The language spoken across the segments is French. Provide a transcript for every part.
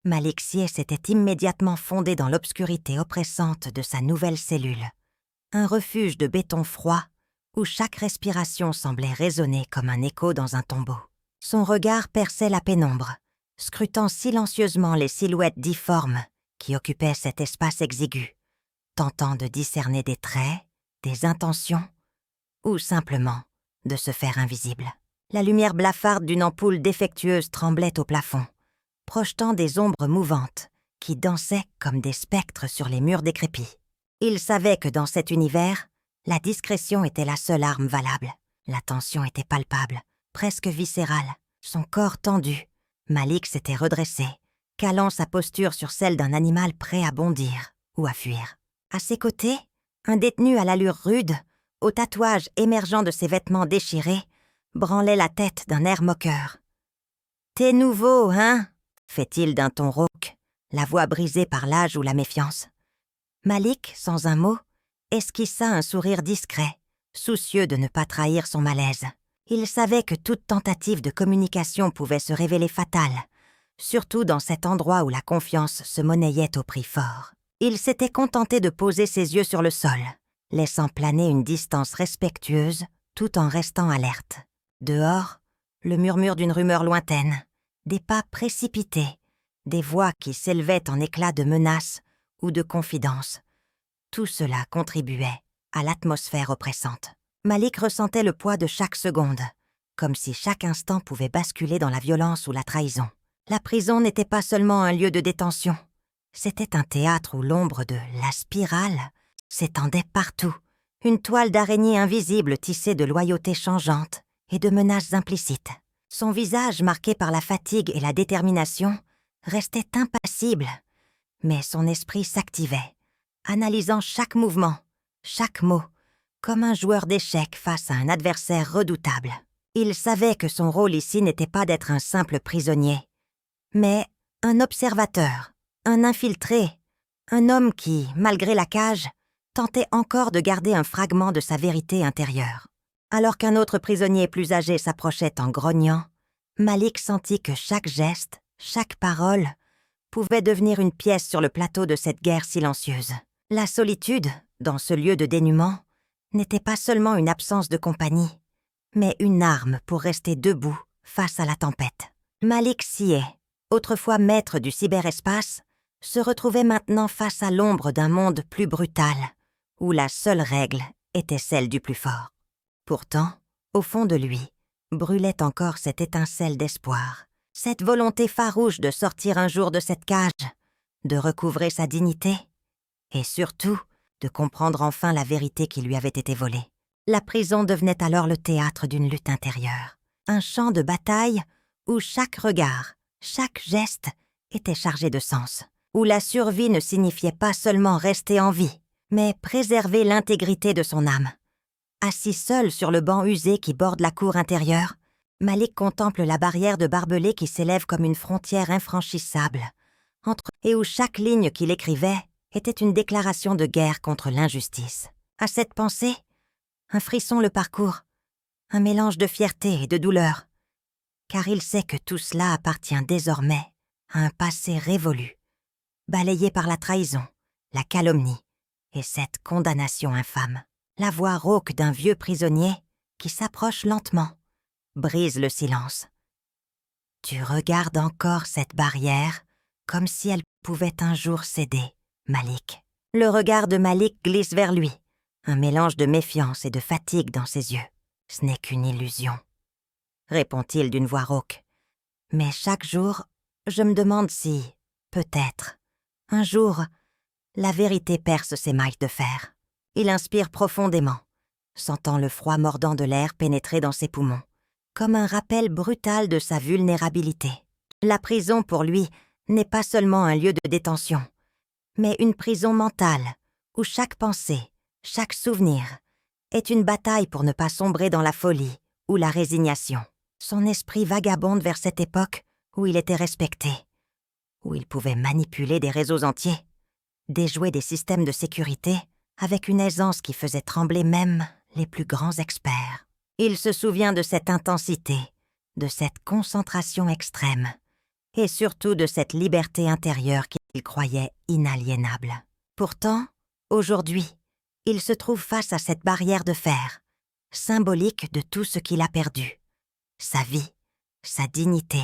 Malik Sieh s'était immédiatement fondé dans l'obscurité oppressante de sa nouvelle cellule. Un refuge de béton froid où chaque respiration semblait résonner comme un écho dans un tombeau. Son regard perçait la pénombre, scrutant silencieusement les silhouettes difformes qui occupaient cet espace exigu, tentant de discerner des traits, des intentions, ou simplement de se faire invisible. La lumière blafarde d'une ampoule défectueuse tremblait au plafond, projetant des ombres mouvantes qui dansaient comme des spectres sur les murs décrépits. Il savait que dans cet univers, la discrétion était la seule arme valable. La tension était palpable, presque viscérale. Son corps tendu, Malik s'était redressé, calant sa posture sur celle d'un animal prêt à bondir ou à fuir. À ses côtés, un détenu à l'allure rude, aux tatouages émergeant de ses vêtements déchirés, branlait la tête d'un air moqueur. « T'es nouveau, hein ?» fait-il d'un ton rauque, la voix brisée par l'âge ou la méfiance. Malik, sans un mot, esquissa un sourire discret, soucieux de ne pas trahir son malaise. Il savait que toute tentative de communication pouvait se révéler fatale, surtout dans cet endroit où la confiance se monnayait au prix fort. Il s'était contenté de poser ses yeux sur le sol, laissant planer une distance respectueuse tout en restant alerte. Dehors, le murmure d'une rumeur lointaine, des pas précipités, des voix qui s'élevaient en éclats de menaces ou de confidences. Tout cela contribuait à l'atmosphère oppressante. Malik ressentait le poids de chaque seconde, comme si chaque instant pouvait basculer dans la violence ou la trahison. La prison n'était pas seulement un lieu de détention, c'était un théâtre où l'ombre de la spirale s'étendait partout, une toile d'araignée invisible tissée de loyauté changeante et de menaces implicites. Son visage, marqué par la fatigue et la détermination, restait impassible, mais son esprit s'activait, analysant chaque mouvement, chaque mot, comme un joueur d'échecs face à un adversaire redoutable. Il savait que son rôle ici n'était pas d'être un simple prisonnier, mais un observateur, un infiltré, un homme qui, malgré la cage, tentait encore de garder un fragment de sa vérité intérieure. Alors qu'un autre prisonnier plus âgé s'approchait en grognant, Malik sentit que chaque geste, chaque parole, pouvait devenir une pièce sur le plateau de cette guerre silencieuse. La solitude, dans ce lieu de dénuement, n'était pas seulement une absence de compagnie, mais une arme pour rester debout face à la tempête. Malik Sieh, autrefois maître du cyberespace, se retrouvait maintenant face à l'ombre d'un monde plus brutal, où la seule règle était celle du plus fort. Pourtant, au fond de lui, brûlait encore cette étincelle d'espoir, cette volonté farouche de sortir un jour de cette cage, de recouvrer sa dignité, et surtout, de comprendre enfin la vérité qui lui avait été volée. La prison devenait alors le théâtre d'une lutte intérieure, un champ de bataille où chaque regard, chaque geste était chargé de sens, où la survie ne signifiait pas seulement rester en vie, mais préserver l'intégrité de son âme. Assis seul sur le banc usé qui borde la cour intérieure, Malik contemple la barrière de barbelés qui s'élève comme une frontière infranchissable, et où chaque ligne qu'il écrivait était une déclaration de guerre contre l'injustice. À cette pensée, un frisson le parcourt, un mélange de fierté et de douleur, car il sait que tout cela appartient désormais à un passé révolu, balayé par la trahison, la calomnie et cette condamnation infâme. La voix rauque d'un vieux prisonnier qui s'approche lentement, brise le silence. « Tu regardes encore cette barrière comme si elle pouvait un jour céder, Malik. » Le regard de Malik glisse vers lui, un mélange de méfiance et de fatigue dans ses yeux. « Ce n'est qu'une illusion, » répond-il d'une voix rauque. « Mais chaque jour, je me demande si, peut-être, un jour, la vérité perce ses mailles de fer. » Il inspire profondément, sentant le froid mordant de l'air pénétrer dans ses poumons, comme un rappel brutal de sa vulnérabilité. La prison, pour lui, n'est pas seulement un lieu de détention, mais une prison mentale, où chaque pensée, chaque souvenir, est une bataille pour ne pas sombrer dans la folie ou la résignation. Son esprit vagabonde vers cette époque où il était respecté, où il pouvait manipuler des réseaux entiers, déjouer des systèmes de sécurité, avec une aisance qui faisait trembler même les plus grands experts. Il se souvient de cette intensité, de cette concentration extrême, et surtout de cette liberté intérieure qu'il croyait inaliénable. Pourtant, aujourd'hui, il se trouve face à cette barrière de fer, symbolique de tout ce qu'il a perdu. Sa vie, sa dignité,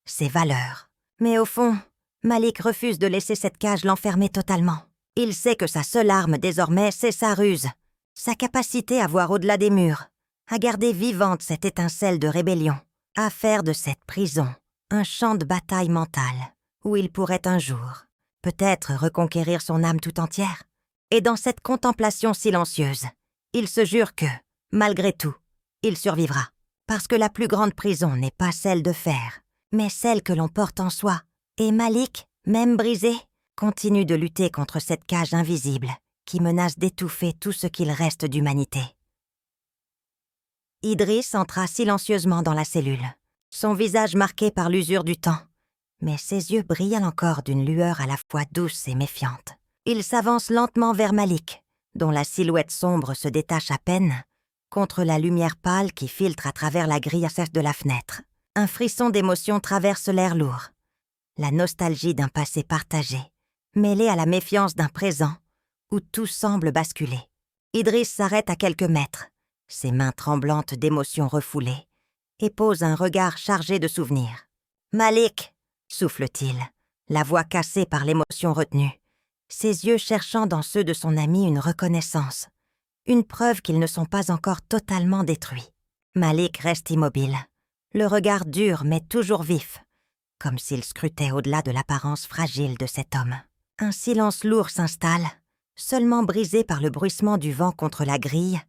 ses valeurs. Mais au fond, Malik refuse de laisser cette cage l'enfermer totalement. Il sait que sa seule arme désormais, c'est sa ruse, sa capacité à voir au-delà des murs, à garder vivante cette étincelle de rébellion, à faire de cette prison un champ de bataille mentale où il pourrait un jour, peut-être reconquérir son âme tout entière. Et dans cette contemplation silencieuse, il se jure que, malgré tout, il survivra. Parce que la plus grande prison n'est pas celle de fer, mais celle que l'on porte en soi. Et Malik, même brisé, continue de lutter contre cette cage invisible qui menace d'étouffer tout ce qu'il reste d'humanité. Idriss entra silencieusement dans la cellule, son visage marqué par l'usure du temps, mais ses yeux brillaient encore d'une lueur à la fois douce et méfiante. Il s'avance lentement vers Malik, dont la silhouette sombre se détache à peine contre la lumière pâle qui filtre à travers la grille de la fenêtre. Un frisson d'émotion traverse l'air lourd. La nostalgie d'un passé partagé, mêlée à la méfiance d'un présent où tout semble basculer. Idriss s'arrête à quelques mètres, ses mains tremblantes d'émotions refoulées, et pose un regard chargé de souvenirs. « Malik !» souffle-t-il, la voix cassée par l'émotion retenue, ses yeux cherchant dans ceux de son ami une reconnaissance, une preuve qu'ils ne sont pas encore totalement détruits. Malik reste immobile, le regard dur mais toujours vif, comme s'il scrutait au-delà de l'apparence fragile de cet homme. Un silence lourd s'installe, seulement brisé par le bruissement du vent contre la grille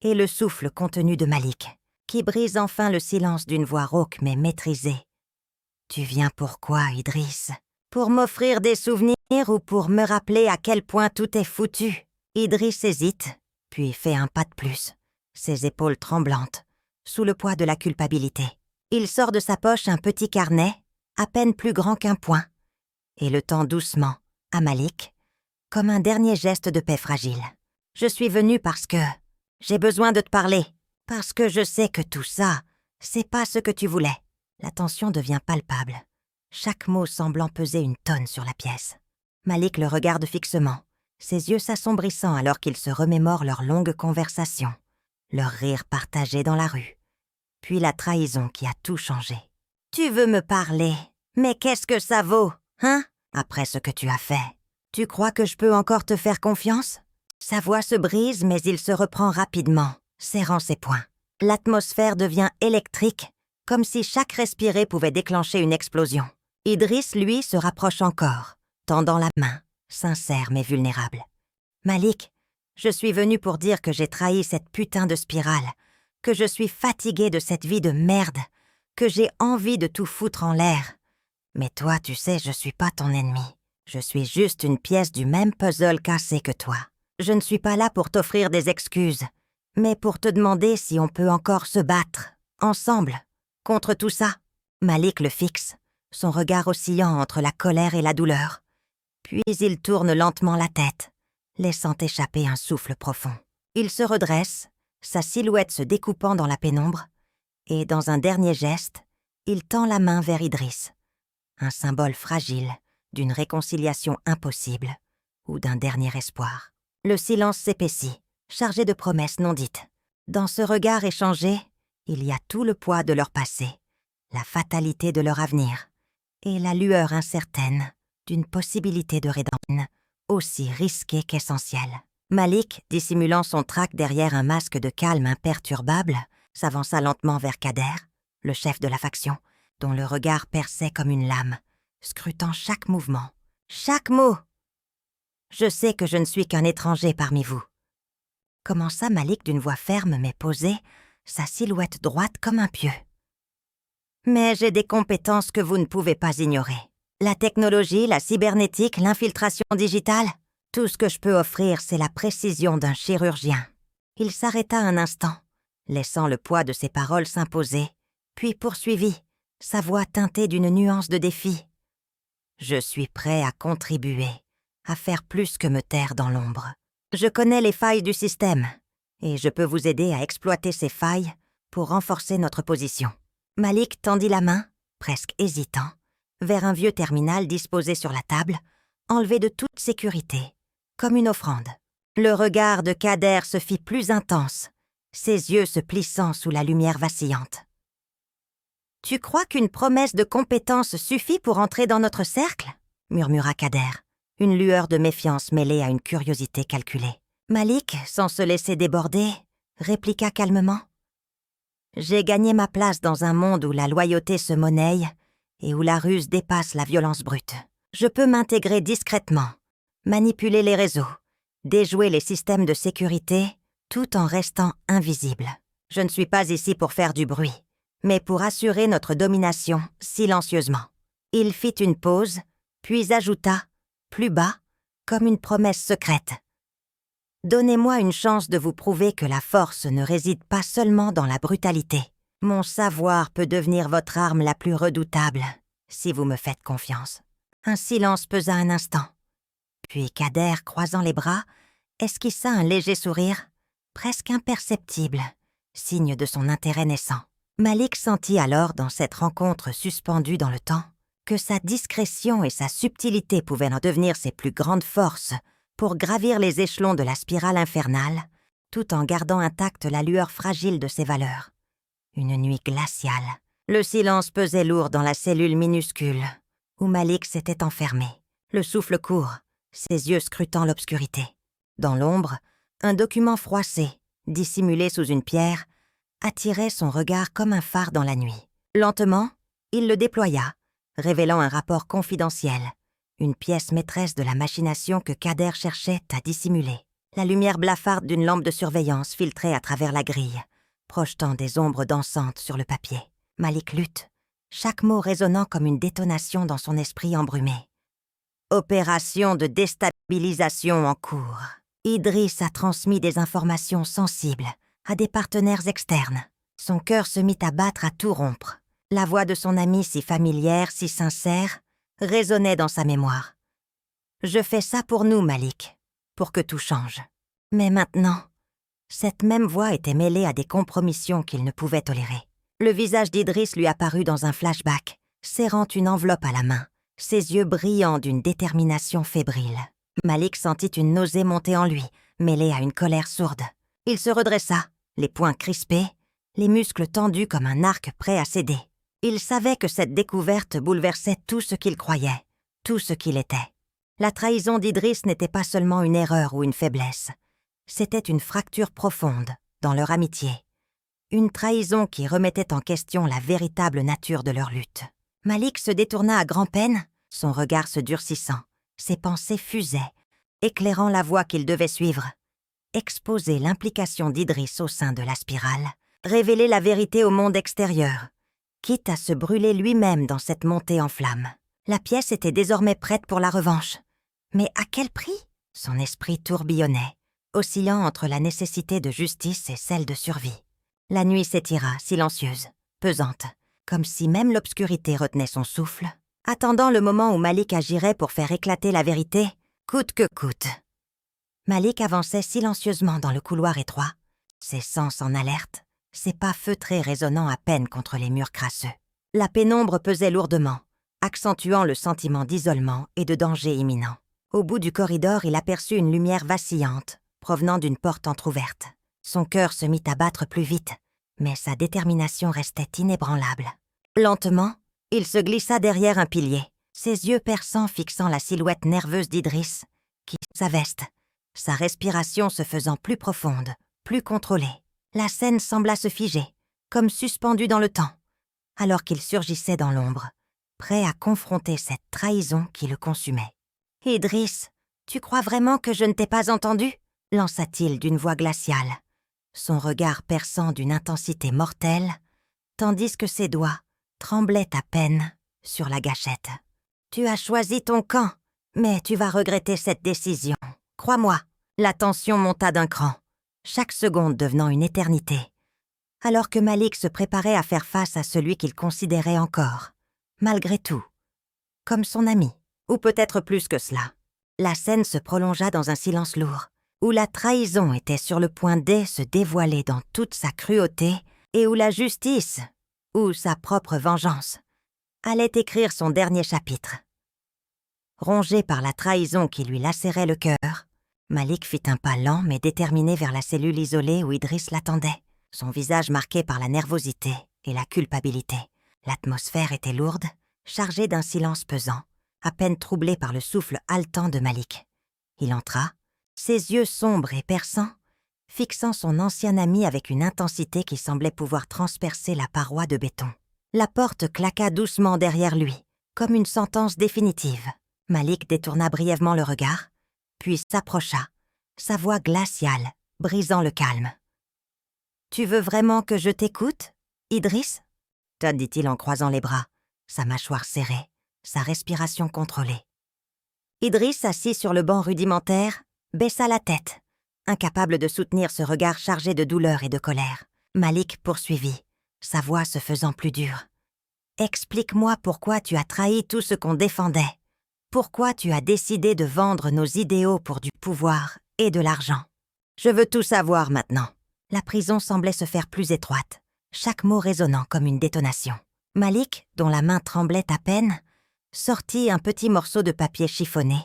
et le souffle contenu de Malik, qui brise enfin le silence d'une voix rauque mais maîtrisée. « Tu viens pourquoi, Idriss ? Pour m'offrir des souvenirs ou pour me rappeler à quel point tout est foutu ?» Idriss hésite, puis fait un pas de plus, ses épaules tremblantes, sous le poids de la culpabilité. Il sort de sa poche un petit carnet, à peine plus grand qu'un poing, et le tend doucement à Malik, comme un dernier geste de paix fragile. « Je suis venu parce que j'ai besoin de te parler, parce que je sais que tout ça, c'est pas ce que tu voulais. » La tension devient palpable, chaque mot semblant peser une tonne sur la pièce. Malik le regarde fixement, ses yeux s'assombrissant alors qu'ils se remémorent leur longue conversation, leur rire partagé dans la rue, puis la trahison qui a tout changé. « Tu veux me parler, mais qu'est-ce que ça vaut, hein, après ce que tu as fait? Tu crois que je peux encore te faire confiance ?» Sa voix se brise, mais il se reprend rapidement, serrant ses poings. L'atmosphère devient électrique, comme si chaque respiré pouvait déclencher une explosion. Idriss, lui, se rapproche encore, tendant la main, sincère mais vulnérable. « Malik, je suis venu pour dire que j'ai trahi cette putain de spirale, que je suis fatigué de cette vie de merde, que j'ai envie de tout foutre en l'air. Mais toi, tu sais, je suis pas ton ennemi. Je suis juste une pièce du même puzzle cassé que toi. Je ne suis pas là pour t'offrir des excuses, mais pour te demander si on peut encore se battre, ensemble, contre tout ça. » Malik le fixe, son regard oscillant entre la colère et la douleur. Puis il tourne lentement la tête, laissant échapper un souffle profond. Il se redresse, sa silhouette se découpant dans la pénombre, et dans un dernier geste, il tend la main vers Idriss, un symbole fragile d'une réconciliation impossible ou d'un dernier espoir. Le silence s'épaissit, chargé de promesses non dites. Dans ce regard échangé, il y a tout le poids de leur passé, la fatalité de leur avenir, et la lueur incertaine d'une possibilité de rédemption aussi risquée qu'essentielle. Malik, dissimulant son trac derrière un masque de calme imperturbable, s'avança lentement vers Kader, le chef de la faction, dont le regard perçait comme une lame, scrutant chaque mouvement, chaque mot. « Je sais que je ne suis qu'un étranger parmi vous. » Commença Malik d'une voix ferme mais posée, sa silhouette droite comme un pieu. « Mais j'ai des compétences que vous ne pouvez pas ignorer. La technologie, la cybernétique, l'infiltration digitale, tout ce que je peux offrir, c'est la précision d'un chirurgien. » Il s'arrêta un instant, laissant le poids de ses paroles s'imposer, puis poursuivit, sa voix teintée d'une nuance de défi. « Je suis prêt à contribuer, à faire plus que me taire dans l'ombre. Je connais les failles du système, et je peux vous aider à exploiter ces failles pour renforcer notre position. » Malik tendit la main, presque hésitant, vers un vieux terminal disposé sur la table, enlevé de toute sécurité, comme une offrande. Le regard de Kader se fit plus intense, ses yeux se plissant sous la lumière vacillante. « Tu crois qu'une promesse de compétence suffit pour entrer dans notre cercle ?» murmura Kader, une lueur de méfiance mêlée à une curiosité calculée. Malik, sans se laisser déborder, répliqua calmement. « J'ai gagné ma place dans un monde où la loyauté se monnaie et où la ruse dépasse la violence brute. Je peux m'intégrer discrètement, manipuler les réseaux, déjouer les systèmes de sécurité, tout en restant invisible. Je ne suis pas ici pour faire du bruit, mais pour assurer notre domination silencieusement. » Il fit une pause, puis ajouta, plus bas, comme une promesse secrète. « Donnez-moi une chance de vous prouver que la force ne réside pas seulement dans la brutalité. Mon savoir peut devenir votre arme la plus redoutable, si vous me faites confiance. » Un silence pesa un instant. Puis Kader, croisant les bras, esquissa un léger sourire, presque imperceptible, signe de son intérêt naissant. Malik sentit alors, dans cette rencontre suspendue dans le temps, que sa discrétion et sa subtilité pouvaient en devenir ses plus grandes forces pour gravir les échelons de la spirale infernale, tout en gardant intacte la lueur fragile de ses valeurs. Une nuit glaciale. Le silence pesait lourd dans la cellule minuscule, où Malik s'était enfermé, le souffle court, ses yeux scrutant l'obscurité. Dans l'ombre, un document froissé, dissimulé sous une pierre, attirait son regard comme un phare dans la nuit. Lentement, il le déploya, révélant un rapport confidentiel, une pièce maîtresse de la machination que Kader cherchait à dissimuler. La lumière blafarde d'une lampe de surveillance filtrait à travers la grille, projetant des ombres dansantes sur le papier. Malik lutte, chaque mot résonnant comme une détonation dans son esprit embrumé. Opération de déstabilisation en cours. Idriss a transmis des informations sensibles à des partenaires externes. Son cœur se mit à battre à tout rompre. La voix de son ami si familière, si sincère, résonnait dans sa mémoire. « Je fais ça pour nous, Malik, pour que tout change. » Mais maintenant, cette même voix était mêlée à des compromissions qu'il ne pouvait tolérer. Le visage d'Idriss lui apparut dans un flashback, serrant une enveloppe à la main, ses yeux brillants d'une détermination fébrile. Malik sentit une nausée monter en lui, mêlée à une colère sourde. Il se redressa, les poings crispés, les muscles tendus comme un arc prêt à céder. Il savait que cette découverte bouleversait tout ce qu'il croyait, tout ce qu'il était. La trahison d'Idriss n'était pas seulement une erreur ou une faiblesse. C'était une fracture profonde dans leur amitié. Une trahison qui remettait en question la véritable nature de leur lutte. Malik se détourna à grand-peine, son regard se durcissant. Ses pensées fusaient, éclairant la voie qu'il devait suivre. Exposer l'implication d'Idriss au sein de la spirale, révéler la vérité au monde extérieur, quitte à se brûler lui-même dans cette montée en flammes. La pièce était désormais prête pour la revanche. Mais à quel prix ? Son esprit tourbillonnait, oscillant entre la nécessité de justice et celle de survie. La nuit s'étira, silencieuse, pesante, comme si même l'obscurité retenait son souffle, attendant le moment où Malik agirait pour faire éclater la vérité, coûte que coûte. Malik avançait silencieusement dans le couloir étroit, ses sens en alerte, ses pas feutrés résonnant à peine contre les murs crasseux. La pénombre pesait lourdement, accentuant le sentiment d'isolement et de danger imminent. Au bout du corridor, il aperçut une lumière vacillante, provenant d'une porte entr'ouverte. Son cœur se mit à battre plus vite, mais sa détermination restait inébranlable. Lentement, il se glissa derrière un pilier, ses yeux perçants fixant la silhouette nerveuse d'Idriss, qui, sa veste, sa respiration se faisant plus profonde, plus contrôlée. La scène sembla se figer, comme suspendue dans le temps, alors qu'il surgissait dans l'ombre, prêt à confronter cette trahison qui le consumait. « Idriss, tu crois vraiment que je ne t'ai pas entendu ?» lança-t-il d'une voix glaciale, son regard perçant d'une intensité mortelle, tandis que ses doigts tremblaient à peine sur la gâchette. « Tu as choisi ton camp, mais tu vas regretter cette décision. Crois-moi. » La tension monta d'un cran, chaque seconde devenant une éternité, alors que Malik se préparait à faire face à celui qu'il considérait encore, malgré tout, comme son ami, ou peut-être plus que cela. La scène se prolongea dans un silence lourd, où la trahison était sur le point de se dévoiler dans toute sa cruauté et où la justice, ou sa propre vengeance, allait écrire son dernier chapitre. Rongé par la trahison qui lui lacérait le cœur, Malik fit un pas lent mais déterminé vers la cellule isolée où Idriss l'attendait, son visage marqué par la nervosité et la culpabilité. L'atmosphère était lourde, chargée d'un silence pesant, à peine troublé par le souffle haletant de Malik. Il entra, ses yeux sombres et perçants, fixant son ancien ami avec une intensité qui semblait pouvoir transpercer la paroi de béton. La porte claqua doucement derrière lui, comme une sentence définitive. Malik détourna brièvement le regard, puis s'approcha, sa voix glaciale, brisant le calme. « Tu veux vraiment que je t'écoute, Idriss ?» Todd dit-il en croisant les bras, sa mâchoire serrée, sa respiration contrôlée. Idriss, assis sur le banc rudimentaire, baissa la tête, incapable de soutenir ce regard chargé de douleur et de colère. Malik poursuivit, sa voix se faisant plus dure. « Explique-moi pourquoi tu as trahi tout ce qu'on défendait. Pourquoi tu as décidé de vendre nos idéaux pour du pouvoir et de l'argent? Je veux tout savoir maintenant. » La prison semblait se faire plus étroite, chaque mot résonnant comme une détonation. Malik, dont la main tremblait à peine, sortit un petit morceau de papier chiffonné,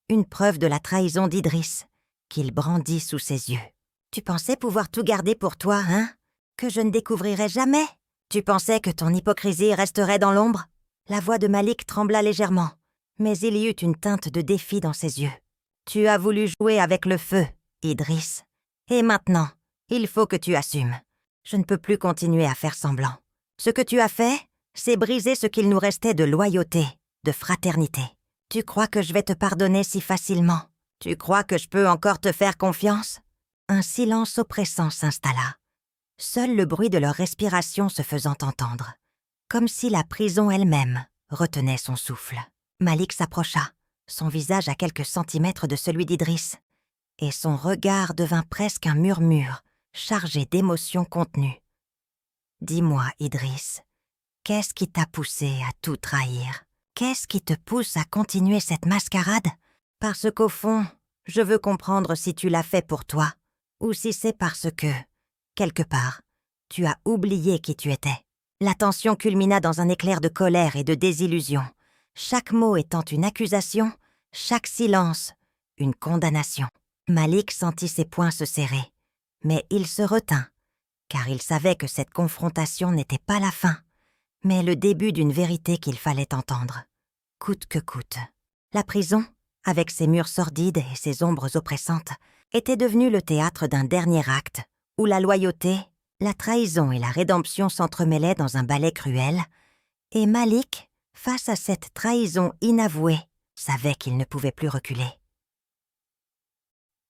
une preuve de la trahison d'Idriss, qu'il brandit sous ses yeux. « Tu pensais pouvoir tout garder pour toi, hein? Que je ne découvrirais jamais? Tu pensais que ton hypocrisie resterait dans l'ombre ?» La voix de Malik trembla légèrement, mais il y eut une teinte de défi dans ses yeux. « Tu as voulu jouer avec le feu, Idriss. Et maintenant, il faut que tu assumes. Je ne peux plus continuer à faire semblant. Ce que tu as fait, c'est briser ce qu'il nous restait de loyauté, de fraternité. Tu crois que je vais te pardonner si facilement? Tu crois que je peux encore te faire confiance ?» Un silence oppressant s'installa, seul le bruit de leur respiration se faisant entendre, comme si la prison elle-même retenait son souffle. Malik s'approcha, son visage à quelques centimètres de celui d'Idriss, et son regard devint presque un murmure, chargé d'émotions contenues. « Dis-moi, Idriss, qu'est-ce qui t'a poussé à tout trahir? Qu'est-ce qui te pousse à continuer cette mascarade? Parce qu'au fond, je veux comprendre si tu l'as fait pour toi, ou si c'est parce que, quelque part, tu as oublié qui tu étais. » La tension culmina dans un éclair de colère et de désillusion, chaque mot étant une accusation, chaque silence une condamnation. Malik sentit ses poings se serrer, mais il se retint, car il savait que cette confrontation n'était pas la fin, mais le début d'une vérité qu'il fallait entendre, coûte que coûte. La prison, avec ses murs sordides et ses ombres oppressantes, était devenue le théâtre d'un dernier acte, où la loyauté, la trahison et la rédemption s'entremêlaient dans un ballet cruel, et Malik, face à cette trahison inavouée, savait qu'il ne pouvait plus reculer.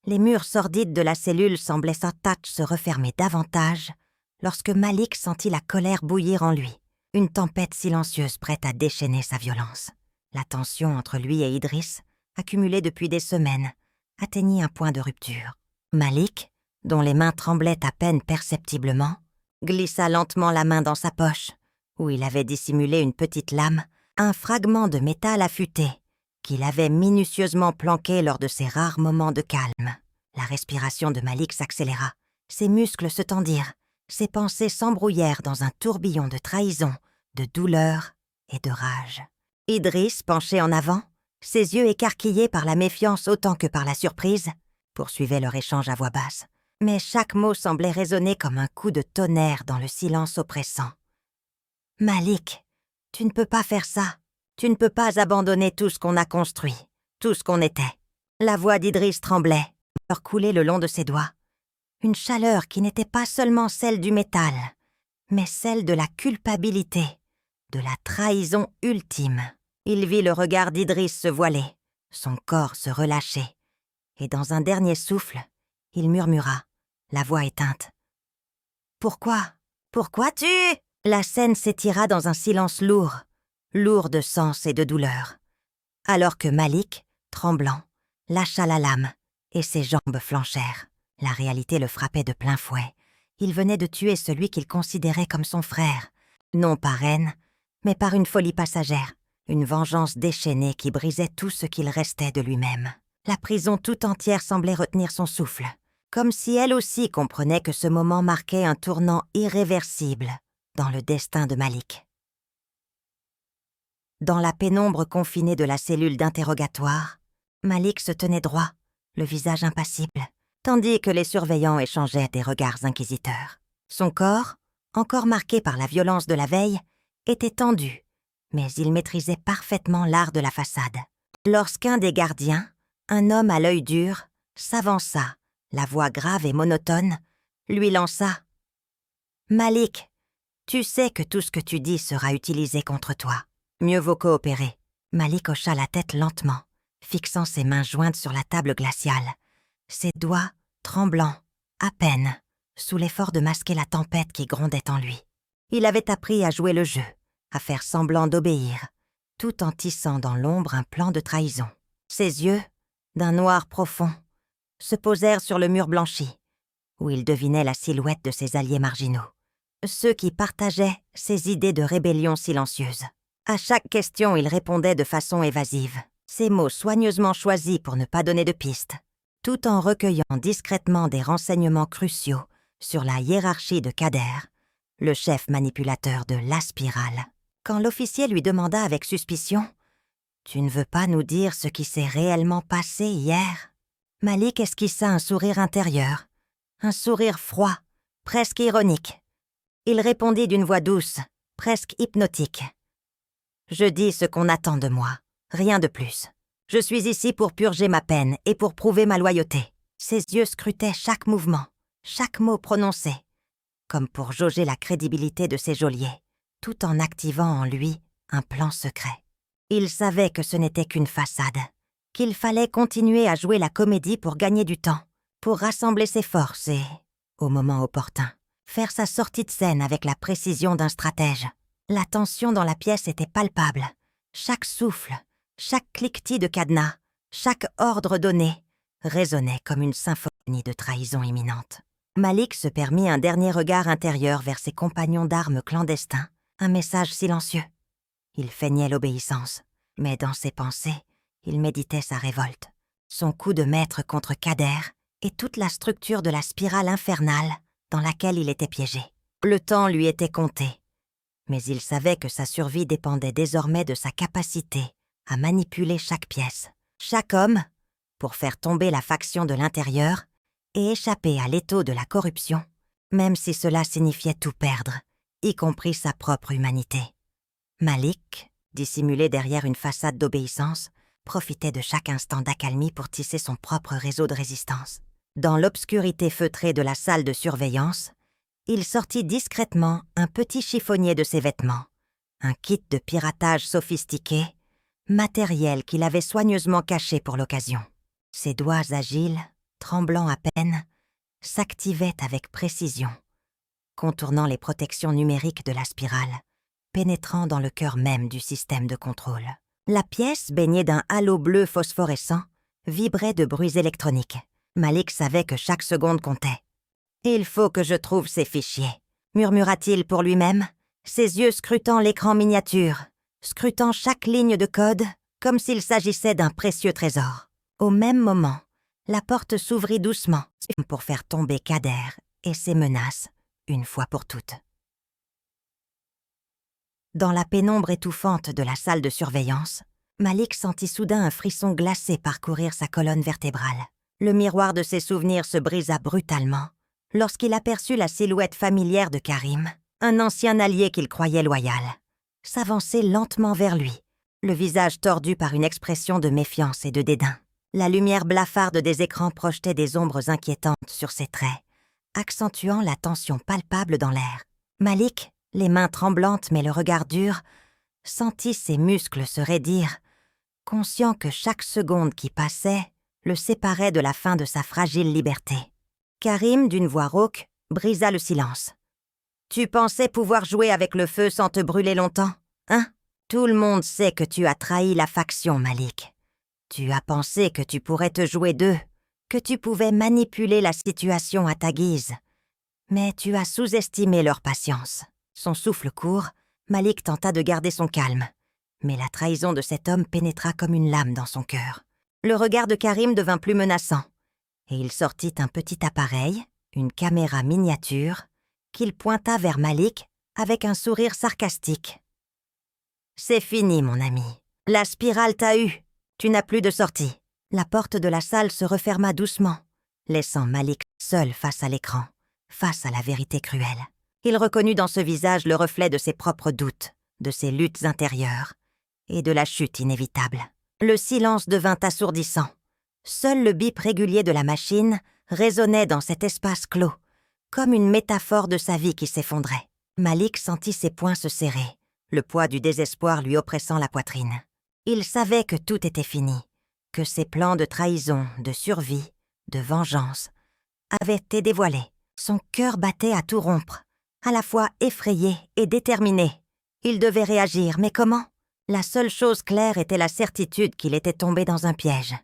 Les murs sordides de la cellule semblaient sans tâche se refermer davantage lorsque Malik sentit la colère bouillir en lui, une tempête silencieuse prête à déchaîner sa violence. La tension entre lui et Idriss, accumulée depuis des semaines, atteignit un point de rupture. Malik, dont les mains tremblaient à peine perceptiblement, glissa lentement la main dans sa poche, où il avait dissimulé une petite lame, un fragment de métal affûté, qu'il avait minutieusement planqué lors de ses rares moments de calme. La respiration de Malik s'accéléra, ses muscles se tendirent, ses pensées s'embrouillèrent dans un tourbillon de trahison, de douleur et de rage. Idriss, penché en avant, ses yeux écarquillés par la méfiance autant que par la surprise, poursuivait leur échange à voix basse, mais chaque mot semblait résonner comme un coup de tonnerre dans le silence oppressant. « Malik, tu ne peux pas faire ça. Tu ne peux pas abandonner tout ce qu'on a construit, tout ce qu'on était. » La voix d'Idriss tremblait, leur coulait le long de ses doigts. Une chaleur qui n'était pas seulement celle du métal, mais celle de la culpabilité, de la trahison ultime. Il vit le regard d'Idriss se voiler, son corps se relâcher, et dans un dernier souffle, il murmura, la voix éteinte. « Pourquoi? Pourquoi tu… » La scène s'étira dans un silence lourd, lourd de sens et de douleur, alors que Malik, tremblant, lâcha la lame et ses jambes flanchèrent. La réalité le frappait de plein fouet. Il venait de tuer celui qu'il considérait comme son frère, non par haine, mais par une folie passagère, une vengeance déchaînée qui brisait tout ce qu'il restait de lui-même. La prison tout entière semblait retenir son souffle, comme si elle aussi comprenait que ce moment marquait un tournant irréversible dans le destin de Malik. Dans la pénombre confinée de la cellule d'interrogatoire, Malik se tenait droit, le visage impassible, tandis que les surveillants échangeaient des regards inquisiteurs. Son corps, encore marqué par la violence de la veille, était tendu, mais il maîtrisait parfaitement l'art de la façade. Lorsqu'un des gardiens, un homme à l'œil dur, s'avança, la voix grave et monotone, lui lança « Malik, tu sais que tout ce que tu dis sera utilisé contre toi. Mieux vaut coopérer. » Malik hocha la tête lentement, fixant ses mains jointes sur la table glaciale, ses doigts tremblants, à peine, sous l'effort de masquer la tempête qui grondait en lui. Il avait appris à jouer le jeu, à faire semblant d'obéir, tout en tissant dans l'ombre un plan de trahison. Ses yeux, d'un noir profond, se posèrent sur le mur blanchi, où il devinait la silhouette de ses alliés marginaux, ceux qui partageaient ses idées de rébellion silencieuse. À chaque question, il répondait de façon évasive, ses mots soigneusement choisis pour ne pas donner de pistes, tout en recueillant discrètement des renseignements cruciaux sur la hiérarchie de Kader, le chef manipulateur de la spirale. Quand l'officier lui demanda avec suspicion « Tu ne veux pas nous dire ce qui s'est réellement passé hier ?» Malik esquissa un sourire intérieur, un sourire froid, presque ironique. Il répondit d'une voix douce, presque hypnotique. « Je dis ce qu'on attend de moi, rien de plus. Je suis ici pour purger ma peine et pour prouver ma loyauté. » Ses yeux scrutaient chaque mouvement, chaque mot prononcé, comme pour jauger la crédibilité de ses geôliers, tout en activant en lui un plan secret. Il savait que ce n'était qu'une façade, qu'il fallait continuer à jouer la comédie pour gagner du temps, pour rassembler ses forces et, au moment opportun, faire sa sortie de scène avec la précision d'un stratège. La tension dans la pièce était palpable. Chaque souffle, chaque cliquetis de cadenas, chaque ordre donné résonnait comme une symphonie de trahison imminente. Malik se permit un dernier regard intérieur vers ses compagnons d'armes clandestins, un message silencieux. Il feignait l'obéissance, mais dans ses pensées, il méditait sa révolte, son coup de maître contre Kader et toute la structure de la spirale infernale dans laquelle il était piégé. Le temps lui était compté, mais il savait que sa survie dépendait désormais de sa capacité à manipuler chaque pièce, chaque homme, pour faire tomber la faction de l'intérieur et échapper à l'étau de la corruption, même si cela signifiait tout perdre, y compris sa propre humanité. Malik, dissimulé derrière une façade d'obéissance, profitait de chaque instant d'accalmie pour tisser son propre réseau de résistance. Dans l'obscurité feutrée de la salle de surveillance, il sortit discrètement un petit chiffonnier de ses vêtements, un kit de piratage sophistiqué, matériel qu'il avait soigneusement caché pour l'occasion. Ses doigts agiles, tremblant à peine, s'activaient avec précision, contournant les protections numériques de la spirale, pénétrant dans le cœur même du système de contrôle. La pièce, baignée d'un halo bleu phosphorescent, vibrait de bruits électroniques. Malik savait que chaque seconde comptait. « Il faut que je trouve ces fichiers », murmura-t-il pour lui-même, ses yeux scrutant l'écran miniature, scrutant chaque ligne de code comme s'il s'agissait d'un précieux trésor. Au même moment, la porte s'ouvrit doucement pour faire tomber Kader et ses menaces, une fois pour toutes. Dans la pénombre étouffante de la salle de surveillance, Malik sentit soudain un frisson glacé parcourir sa colonne vertébrale. Le miroir de ses souvenirs se brisa brutalement lorsqu'il aperçut la silhouette familière de Karim, un ancien allié qu'il croyait loyal, s'avancer lentement vers lui, le visage tordu par une expression de méfiance et de dédain. La lumière blafarde des écrans projetait des ombres inquiétantes sur ses traits, accentuant la tension palpable dans l'air. Malik, les mains tremblantes mais le regard dur, sentit ses muscles se raidir, conscient que chaque seconde qui passait le séparait de la fin de sa fragile liberté. Karim, d'une voix rauque, brisa le silence. « Tu pensais pouvoir jouer avec le feu sans te brûler longtemps, hein? Tout le monde sait que tu as trahi la faction, Malik. Tu as pensé que tu pourrais te jouer d'eux, que tu pouvais manipuler la situation à ta guise. Mais tu as sous-estimé leur patience. » Son souffle court, Malik tenta de garder son calme, mais la trahison de cet homme pénétra comme une lame dans son cœur. Le regard de Karim devint plus menaçant, et il sortit un petit appareil, une caméra miniature, qu'il pointa vers Malik avec un sourire sarcastique. C'est fini, mon ami. La spirale t'a eu. Tu n'as plus de sortie. La porte de la salle se referma doucement, laissant Malik seul face à l'écran, face à la vérité cruelle. Il reconnut dans ce visage le reflet de ses propres doutes, de ses luttes intérieures et de la chute inévitable. Le silence devint assourdissant. Seul le bip régulier de la machine résonnait dans cet espace clos, comme une métaphore de sa vie qui s'effondrait. Malik sentit ses poings se serrer, le poids du désespoir lui oppressant la poitrine. Il savait que tout était fini, que ses plans de trahison, de survie, de vengeance avaient été dévoilés. Son cœur battait à tout rompre, à la fois effrayé et déterminé. Il devait réagir, mais comment? La seule chose claire était la certitude qu'il était tombé dans un piège,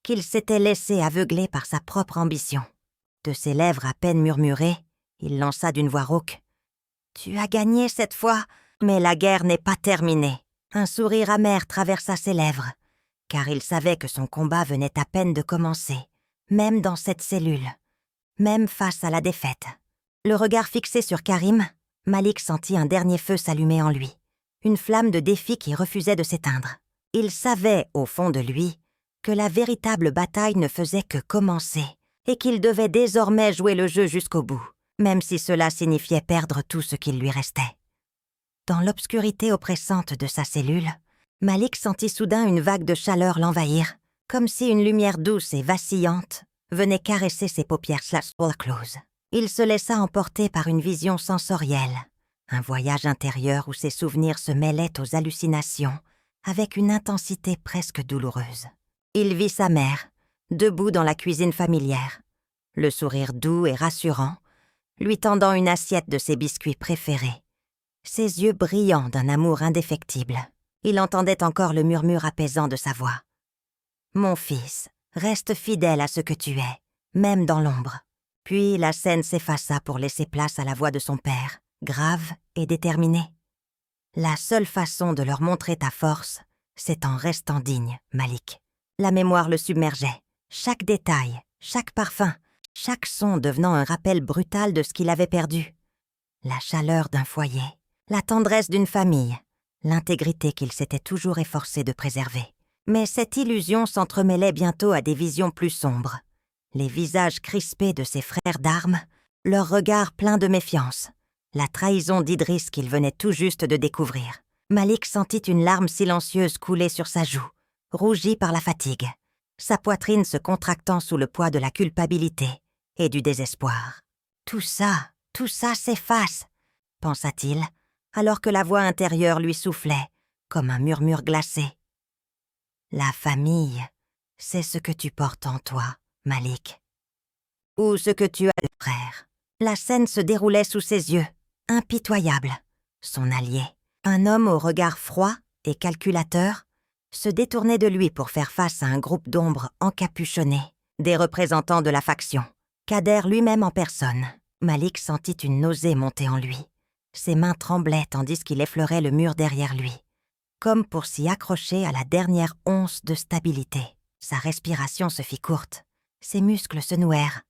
qu'il s'était laissé aveugler par sa propre ambition. De ses lèvres à peine murmurées, il lança d'une voix rauque. « Tu as gagné cette fois, mais la guerre n'est pas terminée. » Un sourire amer traversa ses lèvres, car il savait que son combat venait à peine de commencer, même dans cette cellule, même face à la défaite. Le regard fixé sur Karim, Malik sentit un dernier feu s'allumer en lui, une flamme de défi qui refusait de s'éteindre. Il savait, au fond de lui, que la véritable bataille ne faisait que commencer et qu'il devait désormais jouer le jeu jusqu'au bout, même si cela signifiait perdre tout ce qu'il lui restait. Dans l'obscurité oppressante de sa cellule, Malik sentit soudain une vague de chaleur l'envahir, comme si une lumière douce et vacillante venait caresser ses paupières closes. Il se laissa emporter par une vision sensorielle, un voyage intérieur où ses souvenirs se mêlaient aux hallucinations avec une intensité presque douloureuse. Il vit sa mère, debout dans la cuisine familière, le sourire doux et rassurant, lui tendant une assiette de ses biscuits préférés, ses yeux brillants d'un amour indéfectible. Il entendait encore le murmure apaisant de sa voix. « Mon fils, reste fidèle à ce que tu es, même dans l'ombre. » Puis la scène s'effaça pour laisser place à la voix de son père, grave et déterminée. « La seule façon de leur montrer ta force, c'est en restant digne, Malik. » La mémoire le submergeait. Chaque détail, chaque parfum, chaque son devenant un rappel brutal de ce qu'il avait perdu. La chaleur d'un foyer, la tendresse d'une famille, l'intégrité qu'il s'était toujours efforcé de préserver. Mais cette illusion s'entremêlait bientôt à des visions plus sombres. Les visages crispés de ses frères d'armes, leurs regards pleins de méfiance, la trahison d'Idriss qu'il venait tout juste de découvrir. Malik sentit une larme silencieuse couler sur sa joue, rougie par la fatigue, sa poitrine se contractant sous le poids de la culpabilité et du désespoir. « Tout ça s'efface », pensa-t-il, alors que la voix intérieure lui soufflait, comme un murmure glacé. « La famille, c'est ce que tu portes en toi, Malik. Ou ce que tu as de frère. » La scène se déroulait sous ses yeux, impitoyable. Son allié, un homme au regard froid et calculateur, se détournait de lui pour faire face à un groupe d'ombres encapuchonnés, des représentants de la faction. Kader lui-même en personne. Malik sentit une nausée monter en lui. Ses mains tremblaient tandis qu'il effleurait le mur derrière lui, comme pour s'y accrocher à la dernière once de stabilité. Sa respiration se fit courte, ses muscles se nouèrent,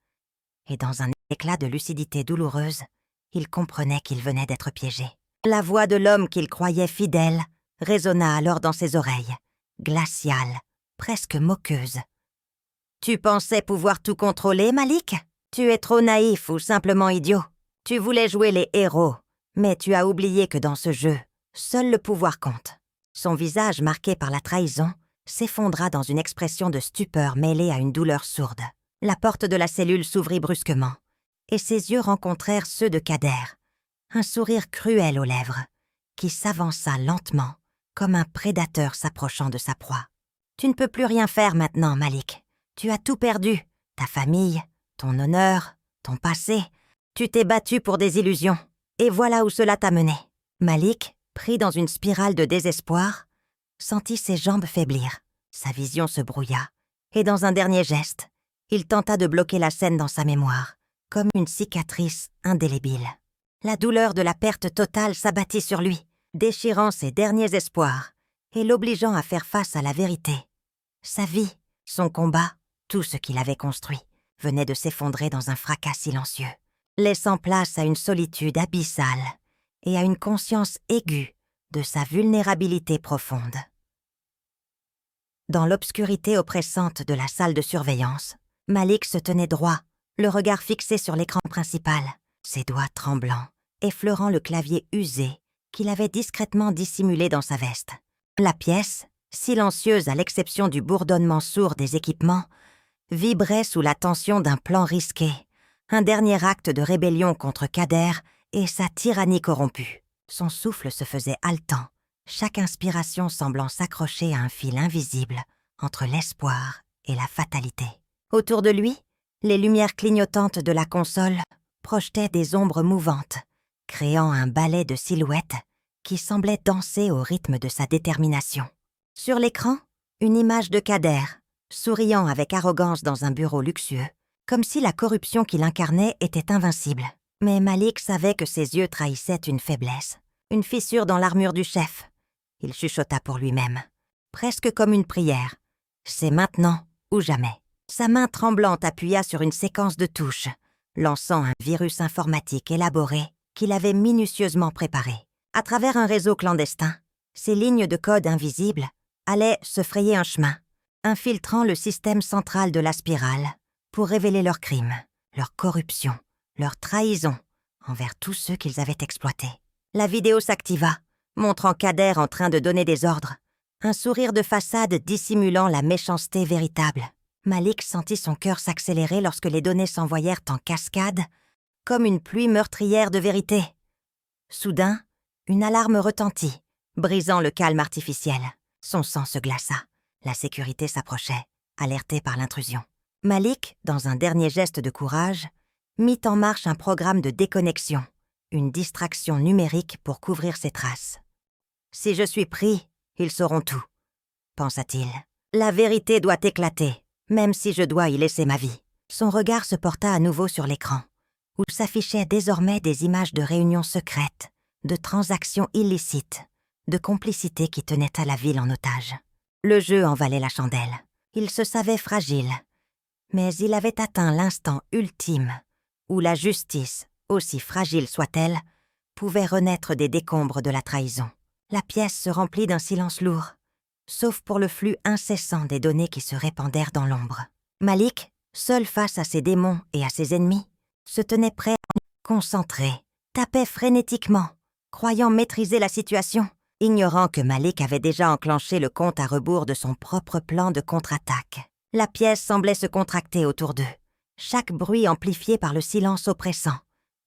et dans un éclat de lucidité douloureuse, il comprenait qu'il venait d'être piégé. La voix de l'homme qu'il croyait fidèle résonna alors dans ses oreilles, glaciale, presque moqueuse. « Tu pensais pouvoir tout contrôler, Malik ? Tu es trop naïf ou simplement idiot. Tu voulais jouer les héros, mais tu as oublié que dans ce jeu, seul le pouvoir compte. » Son visage marqué par la trahison s'effondra dans une expression de stupeur mêlée à une douleur sourde. La porte de la cellule s'ouvrit brusquement, et ses yeux rencontrèrent ceux de Kader, un sourire cruel aux lèvres, qui s'avança lentement, comme un prédateur s'approchant de sa proie. « Tu ne peux plus rien faire maintenant, Malik. Tu as tout perdu, ta famille, ton honneur, ton passé. Tu t'es battu pour des illusions, et voilà où cela t'a mené. » Malik, pris dans une spirale de désespoir, sentit ses jambes faiblir. Sa vision se brouilla, et dans un dernier geste, il tenta de bloquer la scène dans sa mémoire, comme une cicatrice indélébile. La douleur de la perte totale s'abattit sur lui, déchirant ses derniers espoirs et l'obligeant à faire face à la vérité. Sa vie, son combat, tout ce qu'il avait construit, venait de s'effondrer dans un fracas silencieux, laissant place à une solitude abyssale et à une conscience aiguë de sa vulnérabilité profonde. Dans l'obscurité oppressante de la salle de surveillance, Malik se tenait droit, le regard fixé sur l'écran principal, ses doigts tremblants, effleurant le clavier usé qu'il avait discrètement dissimulé dans sa veste. La pièce, silencieuse à l'exception du bourdonnement sourd des équipements, vibrait sous la tension d'un plan risqué, un dernier acte de rébellion contre Kader et sa tyrannie corrompue. Son souffle se faisait haletant, chaque inspiration semblant s'accrocher à un fil invisible entre l'espoir et la fatalité. Autour de lui, les lumières clignotantes de la console projetaient des ombres mouvantes, créant un ballet de silhouettes qui semblait danser au rythme de sa détermination. Sur l'écran, une image de Kader, souriant avec arrogance dans un bureau luxueux, comme si la corruption qu'il incarnait était invincible. Mais Malik savait que ses yeux trahissaient une faiblesse, une fissure dans l'armure du chef. Il chuchota pour lui-même, presque comme une prière. C'est maintenant ou jamais. Sa main tremblante appuya sur une séquence de touches, lançant un virus informatique élaboré qu'il avait minutieusement préparé. À travers un réseau clandestin, ces lignes de code invisibles allaient se frayer un chemin, infiltrant le système central de la spirale pour révéler leurs crimes, leur corruption, leur trahison envers tous ceux qu'ils avaient exploités. La vidéo s'activa, montrant Kader en train de donner des ordres, un sourire de façade dissimulant la méchanceté véritable. Malik sentit son cœur s'accélérer lorsque les données s'envoyèrent en cascade, comme une pluie meurtrière de vérité. Soudain, une alarme retentit, brisant le calme artificiel. Son sang se glaça. La sécurité s'approchait, alertée par l'intrusion. Malik, dans un dernier geste de courage, mit en marche un programme de déconnexion, une distraction numérique pour couvrir ses traces. « Si je suis pris, ils sauront tout », pensa-t-il. « La vérité doit éclater, même si je dois y laisser ma vie. » Son regard se porta à nouveau sur l'écran, où s'affichaient désormais des images de réunions secrètes, de transactions illicites, de complicités qui tenaient à la ville en otage. Le jeu en valait la chandelle. Il se savait fragile, mais il avait atteint l'instant ultime où la justice, aussi fragile soit-elle, pouvait renaître des décombres de la trahison. La pièce se remplit d'un silence lourd, sauf pour le flux incessant des données qui se répandèrent dans l'ombre. Malik, seul face à ses démons et à ses ennemis, se tenait prêt, concentré, tapait frénétiquement, croyant maîtriser la situation, ignorant que Malik avait déjà enclenché le compte à rebours de son propre plan de contre-attaque. La pièce semblait se contracter autour d'eux, chaque bruit amplifié par le silence oppressant,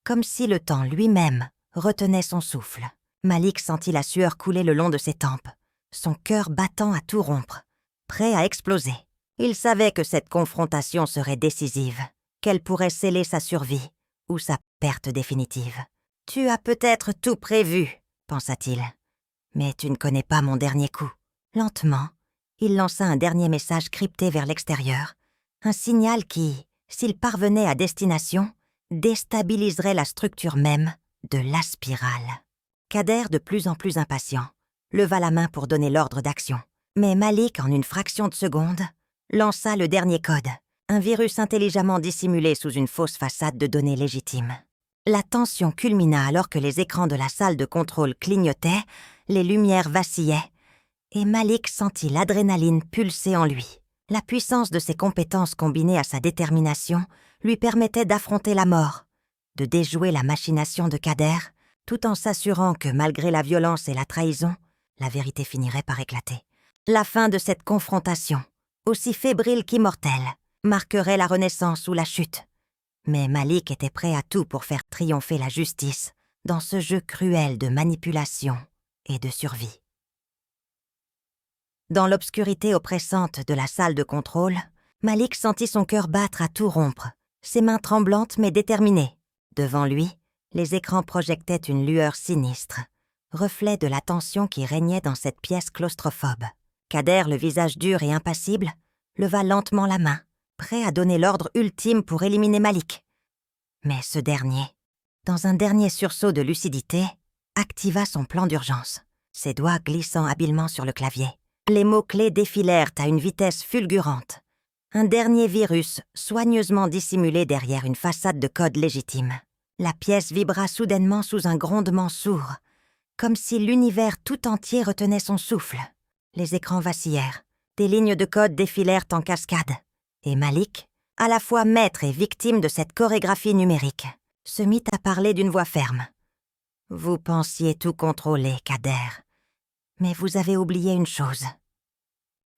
comme si le temps lui-même retenait son souffle. Malik sentit la sueur couler le long de ses tempes, son cœur battant à tout rompre, prêt à exploser. Il savait que cette confrontation serait décisive, qu'elle pourrait sceller sa survie ou sa perte définitive. « Tu as peut-être tout prévu, » pensa-t-il. « Mais tu ne connais pas mon dernier coup. » Lentement, il lança un dernier message crypté vers l'extérieur, un signal qui, s'il parvenait à destination, déstabiliserait la structure même de la spirale. Kader, de plus en plus impatient, leva la main pour donner l'ordre d'action. Mais Malik, en une fraction de seconde, lança le dernier code, un virus intelligemment dissimulé sous une fausse façade de données légitimes. La tension culmina alors que les écrans de la salle de contrôle clignotaient, les lumières vacillaient, et Malik sentit l'adrénaline pulser en lui. La puissance de ses compétences combinées à sa détermination lui permettait d'affronter la mort, de déjouer la machination de Kader, tout en s'assurant que, malgré la violence et la trahison, la vérité finirait par éclater. La fin de cette confrontation, aussi fébrile qu'immortelle, marquerait la renaissance ou la chute. Mais Malik était prêt à tout pour faire triompher la justice dans ce jeu cruel de manipulation et de survie. Dans l'obscurité oppressante de la salle de contrôle, Malik sentit son cœur battre à tout rompre, ses mains tremblantes mais déterminées. Devant lui, les écrans projetaient une lueur sinistre, reflet de la tension qui régnait dans cette pièce claustrophobe. Kader, le visage dur et impassible, leva lentement la main, prêt à donner l'ordre ultime pour éliminer Malik. Mais ce dernier, dans un dernier sursaut de lucidité, activa son plan d'urgence, ses doigts glissant habilement sur le clavier. Les mots-clés défilèrent à une vitesse fulgurante. Un dernier virus soigneusement dissimulé derrière une façade de code légitime. La pièce vibra soudainement sous un grondement sourd, comme si l'univers tout entier retenait son souffle. Les écrans vacillèrent, des lignes de code défilèrent en cascade, et Malik, à la fois maître et victime de cette chorégraphie numérique, se mit à parler d'une voix ferme. « Vous pensiez tout contrôler, Kader, mais vous avez oublié une chose. »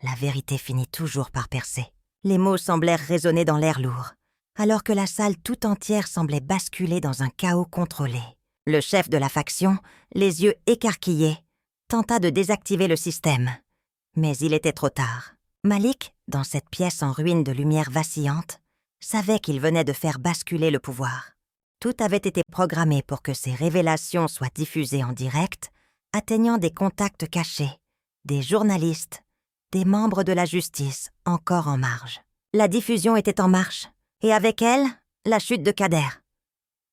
La vérité finit toujours par percer. Les mots semblèrent résonner dans l'air lourd, alors que la salle tout entière semblait basculer dans un chaos contrôlé. Le chef de la faction, les yeux écarquillés, tenta de désactiver le système. Mais il était trop tard. Malik, dans cette pièce en ruine de lumière vacillante, savait qu'il venait de faire basculer le pouvoir. Tout avait été programmé pour que ces révélations soient diffusées en direct, atteignant des contacts cachés, des journalistes, des membres de la justice encore en marge. La diffusion était en marche, et avec elle, la chute de Kader.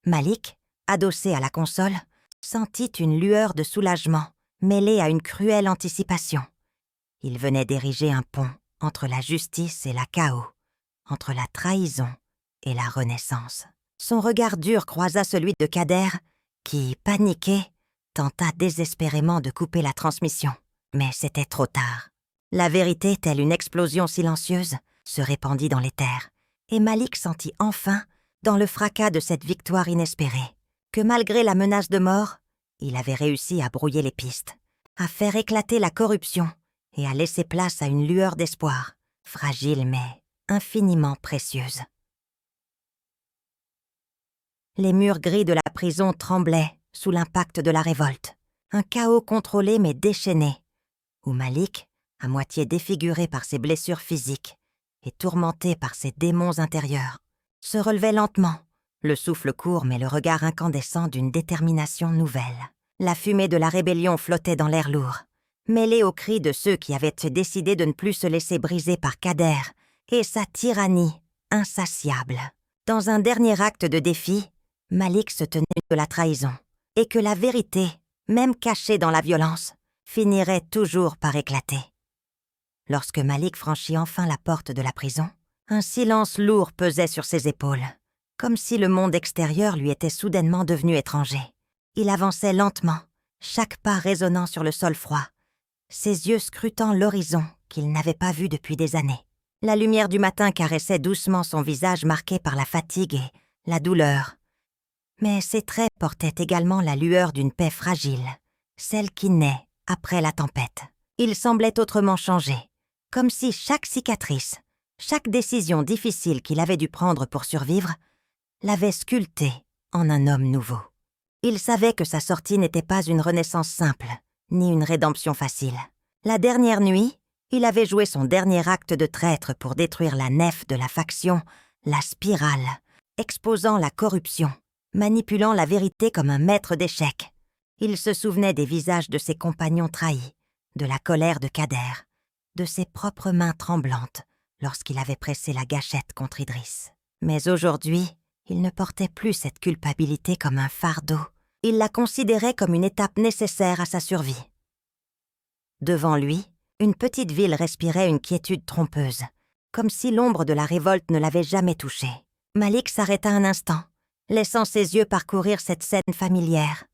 Malik, adossé à la console, sentit une lueur de soulagement mêlée à une cruelle anticipation. Il venait d'ériger un pont entre la justice et la chaos, entre la trahison et la renaissance. Son regard dur croisa celui de Kader, qui, paniqué, tenta désespérément de couper la transmission. Mais c'était trop tard. La vérité, telle une explosion silencieuse, se répandit dans l'éther, et Malik sentit enfin, dans le fracas de cette victoire inespérée, que malgré la menace de mort, il avait réussi à brouiller les pistes, à faire éclater la corruption et à laisser place à une lueur d'espoir, fragile mais infiniment précieuse. Les murs gris de la prison tremblaient sous l'impact de la révolte, un chaos contrôlé mais déchaîné, où Malik, à moitié défiguré par ses blessures physiques et tourmenté par ses démons intérieurs, se relevait lentement, le souffle court mais le regard incandescent d'une détermination nouvelle. La fumée de la rébellion flottait dans l'air lourd, mêlée aux cris de ceux qui avaient décidé de ne plus se laisser briser par Kader et sa tyrannie insatiable. Dans un dernier acte de défi, Malik se tenait de la trahison, et que la vérité, même cachée dans la violence, finirait toujours par éclater. Lorsque Malik franchit enfin la porte de la prison, un silence lourd pesait sur ses épaules, comme si le monde extérieur lui était soudainement devenu étranger. Il avançait lentement, chaque pas résonnant sur le sol froid, ses yeux scrutant l'horizon qu'il n'avait pas vu depuis des années. La lumière du matin caressait doucement son visage marqué par la fatigue et la douleur. Mais ses traits portaient également la lueur d'une paix fragile, celle qui naît après la tempête. Il semblait autrement changé, comme si chaque cicatrice, chaque décision difficile qu'il avait dû prendre pour survivre, l'avait sculpté en un homme nouveau. Il savait que sa sortie n'était pas une renaissance simple, ni une rédemption facile. La dernière nuit, il avait joué son dernier acte de traître pour détruire la nef de la faction, la spirale, exposant la corruption, manipulant la vérité comme un maître d'échecs. Il se souvenait des visages de ses compagnons trahis, de la colère de Kader, de ses propres mains tremblantes lorsqu'il avait pressé la gâchette contre Idriss. Mais aujourd'hui, il ne portait plus cette culpabilité comme un fardeau. Il la considérait comme une étape nécessaire à sa survie. Devant lui, une petite ville respirait une quiétude trompeuse, comme si l'ombre de la révolte ne l'avait jamais touché. Malik s'arrêta un instant, laissant ses yeux parcourir cette scène familière,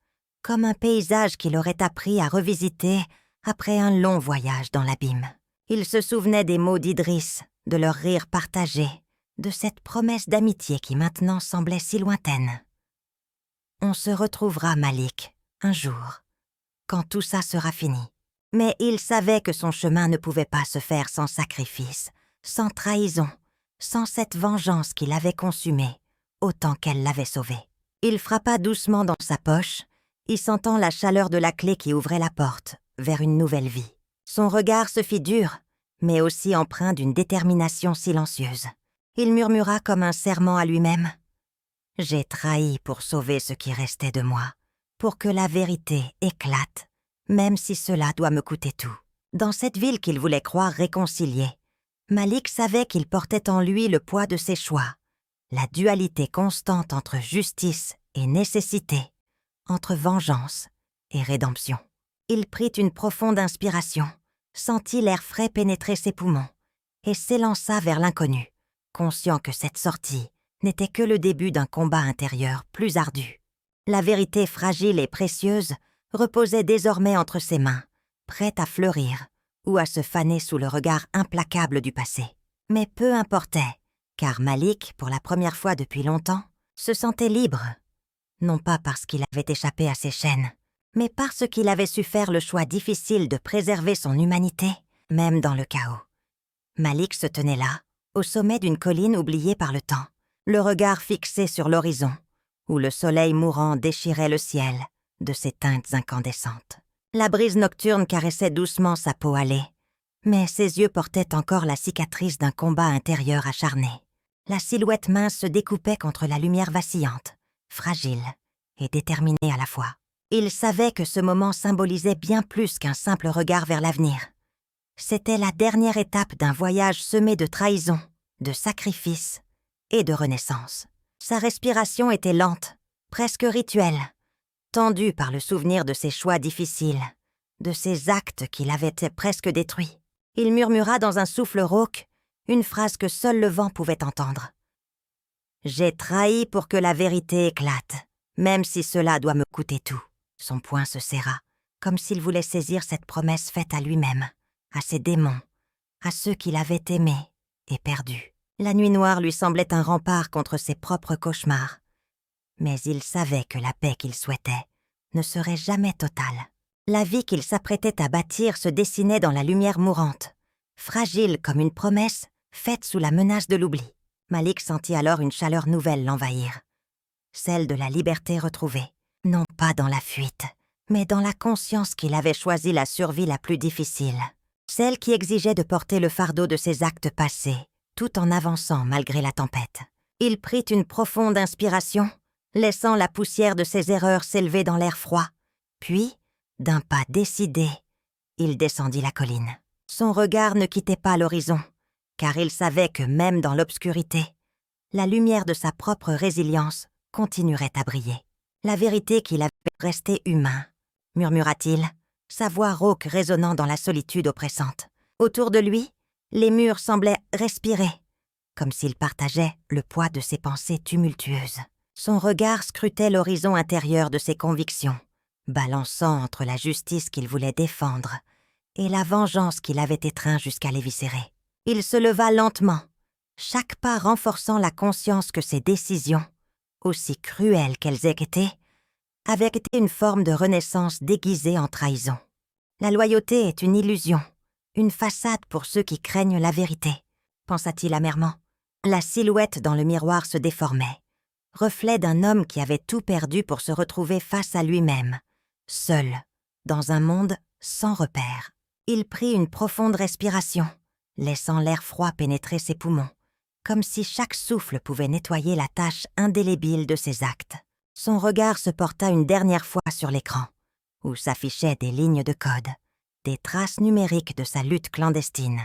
comme un paysage qu'il aurait appris à revisiter après un long voyage dans l'abîme. Il se souvenait des mots d'Idriss, de leur rire partagé, de cette promesse d'amitié qui maintenant semblait si lointaine. On se retrouvera, Malik, un jour, quand tout ça sera fini. Mais il savait que son chemin ne pouvait pas se faire sans sacrifice, sans trahison, sans cette vengeance qui l'avait consumé, autant qu'elle l'avait sauvé. Il frappa doucement dans sa poche, y sentant la chaleur de la clé qui ouvrait la porte vers une nouvelle vie. Son regard se fit dur, mais aussi empreint d'une détermination silencieuse. Il murmura comme un serment à lui-même. « J'ai trahi pour sauver ce qui restait de moi, pour que la vérité éclate, même si cela doit me coûter tout. » Dans cette ville qu'il voulait croire réconciliée, Malik savait qu'il portait en lui le poids de ses choix, la dualité constante entre justice et nécessité, entre vengeance et rédemption. Il prit une profonde inspiration, sentit l'air frais pénétrer ses poumons et s'élança vers l'inconnu, conscient que cette sortie n'était que le début d'un combat intérieur plus ardu. La vérité fragile et précieuse reposait désormais entre ses mains, prête à fleurir ou à se faner sous le regard implacable du passé. Mais peu importait, car Malik, pour la première fois depuis longtemps, se sentait libre, non pas parce qu'il avait échappé à ses chaînes, mais parce qu'il avait su faire le choix difficile de préserver son humanité, même dans le chaos. Malik se tenait là, au sommet d'une colline oubliée par le temps, le regard fixé sur l'horizon, où le soleil mourant déchirait le ciel de ses teintes incandescentes. La brise nocturne caressait doucement sa peau hâlée, mais ses yeux portaient encore la cicatrice d'un combat intérieur acharné. La silhouette mince se découpait contre la lumière vacillante, fragile et déterminée à la fois. Il savait que ce moment symbolisait bien plus qu'un simple regard vers l'avenir. C'était la dernière étape d'un voyage semé de trahison, de sacrifices et de renaissance. Sa respiration était lente, presque rituelle, tendue par le souvenir de ses choix difficiles, de ses actes qui l'avaient presque détruit. Il murmura dans un souffle rauque une phrase que seul le vent pouvait entendre. « J'ai trahi pour que la vérité éclate, même si cela doit me coûter tout. » Son poing se serra, comme s'il voulait saisir cette promesse faite à lui-même, à ses démons, à ceux qu'il avait aimés et perdus. La nuit noire lui semblait un rempart contre ses propres cauchemars. Mais il savait que la paix qu'il souhaitait ne serait jamais totale. La vie qu'il s'apprêtait à bâtir se dessinait dans la lumière mourante, fragile comme une promesse faite sous la menace de l'oubli. Malik sentit alors une chaleur nouvelle l'envahir, celle de la liberté retrouvée, non pas dans la fuite, mais dans la conscience qu'il avait choisi la survie la plus difficile, celle qui exigeait de porter le fardeau de ses actes passés, tout en avançant malgré la tempête. Il prit une profonde inspiration, laissant la poussière de ses erreurs s'élever dans l'air froid, puis, d'un pas décidé, il descendit la colline. Son regard ne quittait pas l'horizon, car il savait que même dans l'obscurité, la lumière de sa propre résilience continuerait à briller. La vérité qu'il avait resté humain, murmura-t-il, sa voix rauque résonnant dans la solitude oppressante. Autour de lui, les murs semblaient respirer, comme s'ils partageaient le poids de ses pensées tumultueuses. Son regard scrutait l'horizon intérieur de ses convictions, balançant entre la justice qu'il voulait défendre et la vengeance qu'il avait étreint jusqu'à l'éviscérer. Il se leva lentement, chaque pas renforçant la conscience que ses décisions, aussi cruelles qu'elles aient été, avaient été une forme de renaissance déguisée en trahison. La loyauté est une illusion, une façade pour ceux qui craignent la vérité, pensa-t-il amèrement. La silhouette dans le miroir se déformait, reflet d'un homme qui avait tout perdu pour se retrouver face à lui-même, seul, dans un monde sans repère. Il prit une profonde respiration, laissant l'air froid pénétrer ses poumons, comme si chaque souffle pouvait nettoyer la tache indélébile de ses actes. Son regard se porta une dernière fois sur l'écran, où s'affichaient des lignes de code, des traces numériques de sa lutte clandestine.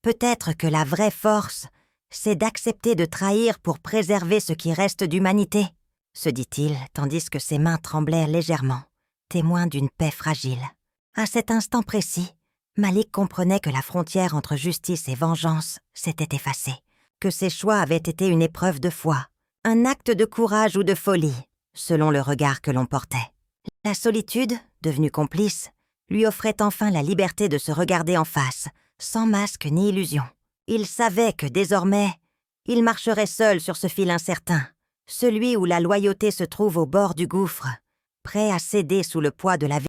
Peut-être que la vraie force, c'est d'accepter de trahir pour préserver ce qui reste d'humanité, se dit-il, tandis que ses mains tremblaient légèrement, témoins d'une paix fragile. À cet instant précis, Malik comprenait que la frontière entre justice et vengeance s'était effacée, que ses choix avaient été une épreuve de foi, un acte de courage ou de folie, selon le regard que l'on portait. La solitude, devenue complice, lui offrait enfin la liberté de se regarder en face, sans masque ni illusion. Il savait que désormais, il marcherait seul sur ce fil incertain, celui où la loyauté se trouve au bord du gouffre, prêt à céder sous le poids de la